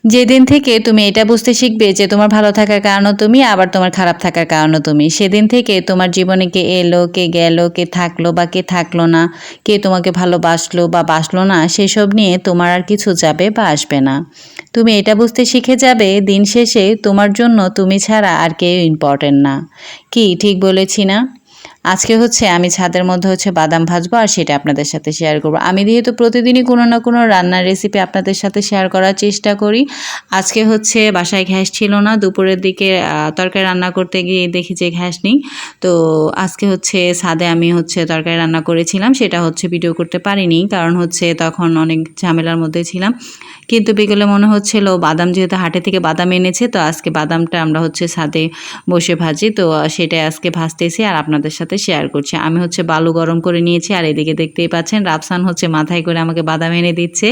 যেদিন থেকে তুমি এটা বুঝতে শিখবে যে তোমার ভালো থাকার কারণও তুমি, আবার তোমার খারাপ থাকার কারণও তুমি, সেদিন থেকে তোমার জীবনে কে এলো, কে গেল, কে থাকলো বা কে থাকলো না, কে তোমাকে ভালোবাসলো বা বাসলো না, সেসব নিয়ে তোমার আর কিছু যাবে বা আসবে না। তুমি এটা বুঝতে শিখে যাবে দিন শেষে তোমার জন্য তুমি ছাড়া আর কেউ ইম্পর্টেন্ট না। কি ঠিক বলেছি না? আজকে হচ্ছে আমি ছাদের মধ্যে হচ্ছে বাদাম ভাজবো আর সেটা আপনাদের সাথে শেয়ার করব। আমি যেহেতু প্রতিদিনই কোনো না কোনো রান্নার রেসিপি আপনাদের সাথে শেয়ার করার চেষ্টা করি। আজকে হচ্ছে বাসায় গ্যাস ছিল না, দুপুরের দিকে তরকারি রান্না করতে গিয়ে দেখি যে গ্যাস নেই। তো আজকে হচ্ছে ছাদে আমি হচ্ছে তরকারি রান্না করেছিলাম, সেটা হচ্ছে ভিডিও করতে পারিনি, কারণ হচ্ছে তখন অনেক ঝামেলার মধ্যে ছিলাম। কিন্তু বিকেলে মনে হচ্ছিল বাদাম যেহেতু হাটে থেকে বাদাম এনেছে, তো আজকে বাদামটা আমরা হচ্ছে ছাদে বসে ভাজি, তো সেটাই আজকে ভাজতেছি আর আপনাদের সাথে শেয়ার করছি। আমি হচ্ছে বালু গরম করে নিয়েছি আর এদিকে দেখতেই পাচ্ছেন রাফসান হচ্ছে মাথায় করে আমাকে বাদাম এনে দিচ্ছে।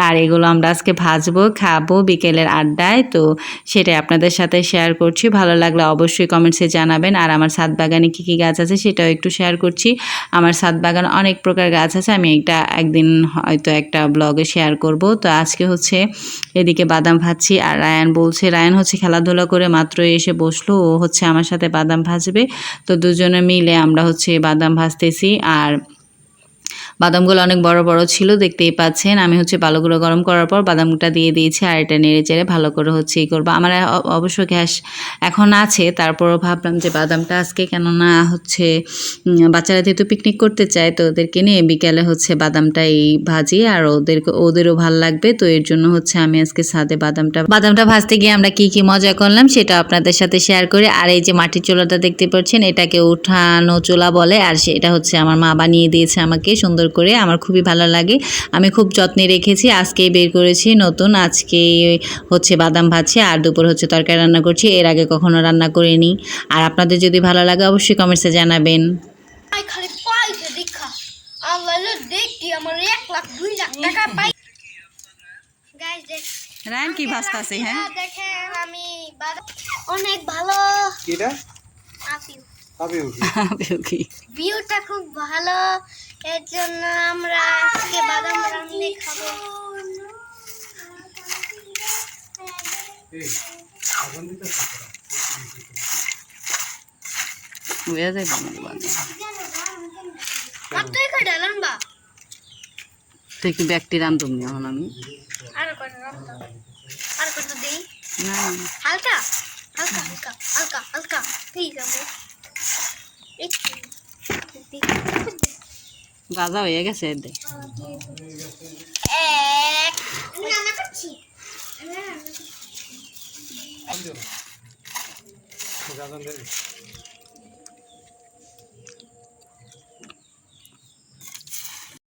আর এগুলো আমরা আজকে ভাজবো, খাবো বিকেলের আড্ডায়। তো সেটাই আপনাদের সাথে শেয়ার করছি। ভালো লাগলে অবশ্যই কমেন্টসে জানাবেন। আর আমার ছাদ বাগানে কী কী গাছ আছে সেটাও একটু শেয়ার করছি। আমার ছাদ বাগানে অনেক প্রকার গাছ আছে, আমি একদিন হয়তো একটা ব্লগে শেয়ার করব। তো আজকে হচ্ছে এদিকে বাদাম ভাজছি আর রায়ান হচ্ছে খেলাধুলা করে মাত্র এসে বসলো, ও হচ্ছে আমার সাথে বাদাম ভাজবে। তো দুজনে মিলে আমরা হচ্ছে বাদাম ভাজতেছি। আর বাদামগুলো অনেক বড় বড় ছিল, দেখতেই পাচ্ছেন। আমি হচ্ছে বালুগুলো গরম করার পর বাদামটা দিয়ে দিয়েছি আর এটা নেড়ে চেড়ে ভালো করে হচ্ছে করবো। আমার অবশ্য গ্যাস এখন আছে, তারপরও ভাবলাম যে বাদামটা আজকে কেননা হচ্ছে বাচ্চারা যেহেতু পিকনিক করতে চায়, তো ওদেরকে নিয়ে বিকেলে হচ্ছে বাদামটাই ভাজি আর ওদেরও ভাল লাগবে। তো এর জন্য হচ্ছে আমি আজকে ছাদে বাদামটা ভাজতে গিয়ে আমরা কি কি মজা করলাম সেটা আপনাদের সাথে শেয়ার করি। আর এই যে মাটির চুলাটা দেখতে পাচ্ছেন, এটাকে উঠানো চুলা বলে, আর সেটা হচ্ছে আমার মা বানিয়ে দিয়েছে আমাকে সুন্দর করে, আমার খুবই ভালো লাগে। আমি খুব যত্নে রেখেছি, আজকেই বের করেছি নতুন, আজকেই হচ্ছে বাদাম ভাজছি আর দুপুর হচ্ছে তরকারি রান্না করছি, এর আগে কখনো রান্না করিনি। আর আপনাদের যদি ভালো লাগে অবশ্যই কমেন্টসে জানাবেন। খালি পাইছে দেখা আমরা দেখি আমার 1,00,000 2,00,000 টাকা পাই। গাইস দেখ রায়ন কি ভাজতাছে? হ্যাঁ দেখেন আমি অনেক ভালো। কিটা আপিউ আপিউ কি ভিউটা খুব ভালো, এর জন্য আমরা আজকে বাদাম রান্না খাবো। বুঝা যায় বাদাম কত কয়টা লম্বা তুই কি ব্যক্তি রান্ধুম নি এখন আমি আর কয়টা লম্বা আর কত দেই না হালকা হালকা হালকা হালকা হালকা ঠিক আছে। ভাজা হয়ে গেছে দে এক রান্না করছি